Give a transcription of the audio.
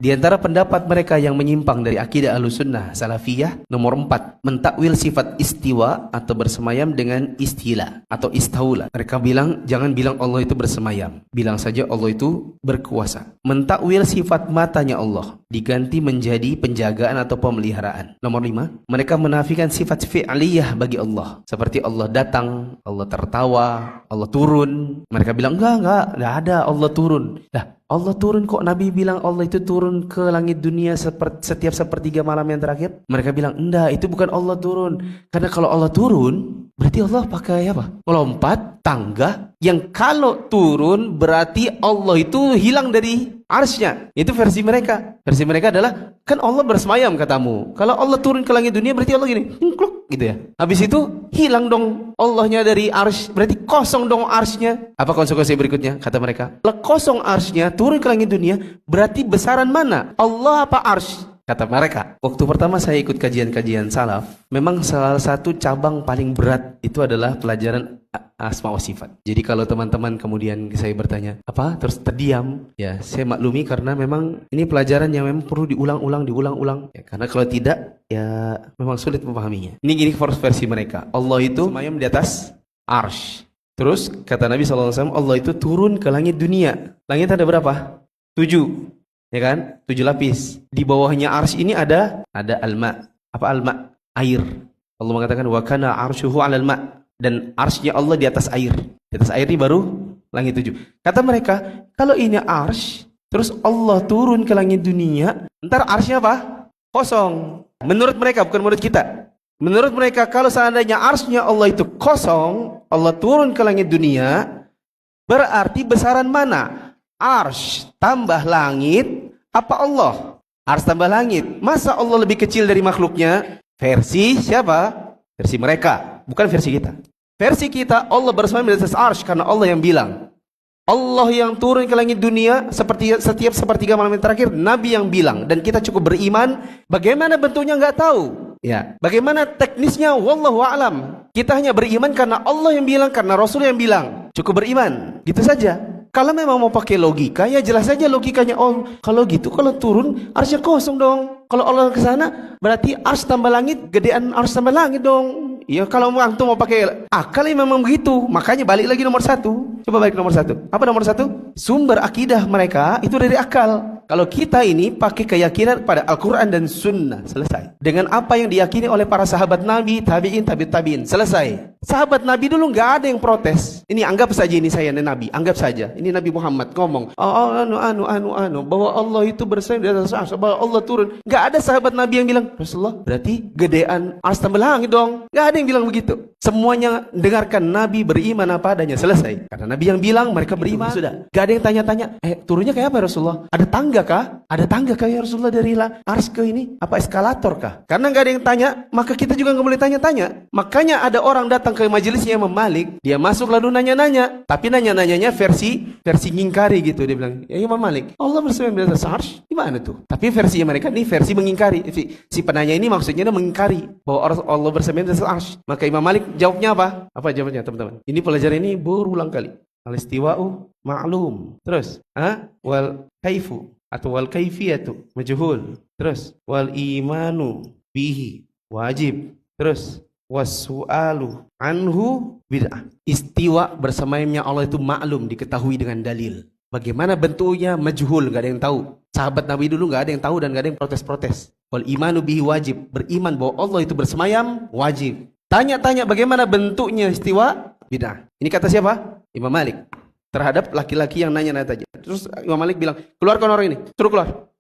Di antara pendapat mereka yang menyimpang dari akidah Ahlussunnah Salafiyah, nomor 4, mentakwil sifat istiwa atau bersemayam dengan istila atau istaula. Mereka bilang, jangan bilang Allah itu bersemayam, bilang saja Allah itu berkuasa. Mentakwil sifat matanya Allah diganti menjadi penjagaan atau pemeliharaan. Nomor 5, mereka menafikan sifat fi'liyah bagi Allah, seperti Allah datang, Allah tertawa, Allah turun. Mereka bilang enggak ada Allah turun. Lah, Allah turun kok, Nabi bilang Allah itu turun ke langit dunia setiap sepertiga malam yang terakhir. Mereka bilang enggak, itu bukan Allah turun. Karena kalau Allah turun, berarti Allah pakai apa? Melompat tangga, yang kalau turun berarti Allah itu hilang dari arsy-Nya. Itu versi mereka. Versi mereka adalah, kan Allah bersemayam katamu. Kalau Allah turun ke langit dunia berarti Allah gini, kluk gitu ya. Habis itu hilang dong Allahnya dari arsy, berarti kosong dong arsy-Nya. Apa konsekuensi berikutnya? Kata mereka, kalau kosong arsy-Nya, turun ke langit dunia, berarti besaran mana? Allah apa arsy? Kata mereka. Waktu pertama saya ikut kajian-kajian salaf, memang salah satu cabang paling berat itu adalah pelajaran asma wa sifat. Jadi kalau teman-teman kemudian saya bertanya, apa? Terus terdiam, ya saya maklumi karena memang ini pelajaran yang memang perlu diulang-ulang. Ya, karena kalau tidak, ya memang sulit memahaminya. Ini gini versi mereka. Allah itu semayam di atas arsy. Terus kata Nabi SAW, Allah itu turun ke langit dunia. Langit ada berapa? 7. Ya kan? 7 lapis. Di bawahnya arsy ini ada al-ma. Apa al-ma? Air. Allah mengatakan wa kana arsyuhu 'alal ma. Dan arsy-Nya Allah di atas air. Di atas air ini baru langit 7. Kata mereka, kalau ini arsy, terus Allah turun ke langit dunia, ntar arsy-Nya apa? Kosong. Menurut mereka, bukan menurut kita. Menurut mereka, kalau seandainya arsy-Nya Allah itu kosong, Allah turun ke langit dunia, berarti besaran mana? Arsy tambah langit apa Allah? Arsy tambah langit. Masa Allah lebih kecil dari makhluknya? Versi siapa? Versi mereka, bukan versi kita. Versi kita, Allah bersemayam di atas arsy karena Allah yang bilang. Allah yang turun ke langit dunia seperti setiap sepertiga malam yang terakhir, Nabi yang bilang, dan kita cukup beriman. Bagaimana bentuknya nggak tahu. Ya, bagaimana teknisnya wallahu a'lam. Kita hanya beriman karena Allah yang bilang, karena Rasul yang bilang. Cukup beriman, gitu saja. Kalau memang mau pakai logika, ya jelas saja logikanya. Oh, kalau gitu, kalau turun, arsy kosong dong. Kalau Allah ke sana, berarti arsy tambah langit, gedean arsy tambah langit dong. Ya kalau antum mau pakai akal, ya memang begitu. Makanya balik lagi nomor 1. Coba balik nomor 1. Apa nomor 1? Sumber akidah mereka itu dari akal. Kalau kita ini pakai keyakinan pada Al-Quran dan Sunnah, selesai. Dengan apa yang diyakini oleh para sahabat Nabi, tabi'in, tabi'in, selesai. Sahabat Nabi dulu nggak ada yang protes. Ini anggap saja ini saya Nabi, anggap saja. Ini Nabi Muhammad ngomong, bahwa Allah itu bersemayam di atas arsy, bahwa Allah turun. Nggak ada sahabat Nabi yang bilang, Rasulullah, berarti gedean arsy tambah langit dong. Nggak ada yang bilang begitu. Semuanya dengarkan Nabi, beriman apa adanya, selesai. Karena Nabi yang bilang, mereka beriman. Sudah. Nggak ada yang tanya-tanya, turunnya kayak apa Rasulullah? Ada tangga kah? Ada tangga kah ya Rasulullah dari arsy ke ini? Apa eskalator kah? Karena nggak ada yang tanya, maka kita juga nggak boleh tanya-tanya. Makanya ada orang datang ke majelisnya Imam Malik, dia masuk lalu nanya-nanya, tapi nanya-nanyanya versi ngingkari gitu. Dia bilang, ya Imam Malik, Allah bersemayam di atas arsy, gimana tuh? Tapi versi mereka ini versi mengingkari. Si penanya ini maksudnya mengingkari bahwa Allah bersemayam di atas arsy. Maka Imam Malik jawabnya apa? Apa jawabnya teman-teman? Ini pelajaran ini berulang kali. Al-istiwa'u ma'lum. Terus, wal kaifu atau wal kaifiyatu majhul. Terus, wal imanu bihi wajib. Terus, wassu'alu anhu bid'ah. Istiwa bersemayamnya Allah itu maklum, diketahui dengan dalil. Bagaimana bentuknya majhul, enggak ada yang tahu. Sahabat Nabi dulu enggak ada yang tahu dan enggak ada yang protes-protes. Wal imanu bihi wajib, beriman bahwa Allah itu bersemayam wajib. Tanya-tanya bagaimana bentuknya istiwa, bid'ah. Ini kata siapa? Imam Malik. Terhadap laki-laki yang nanya-nanya tadi. Terus Imam Malik bilang, keluarkan orang ini, suruh keluar.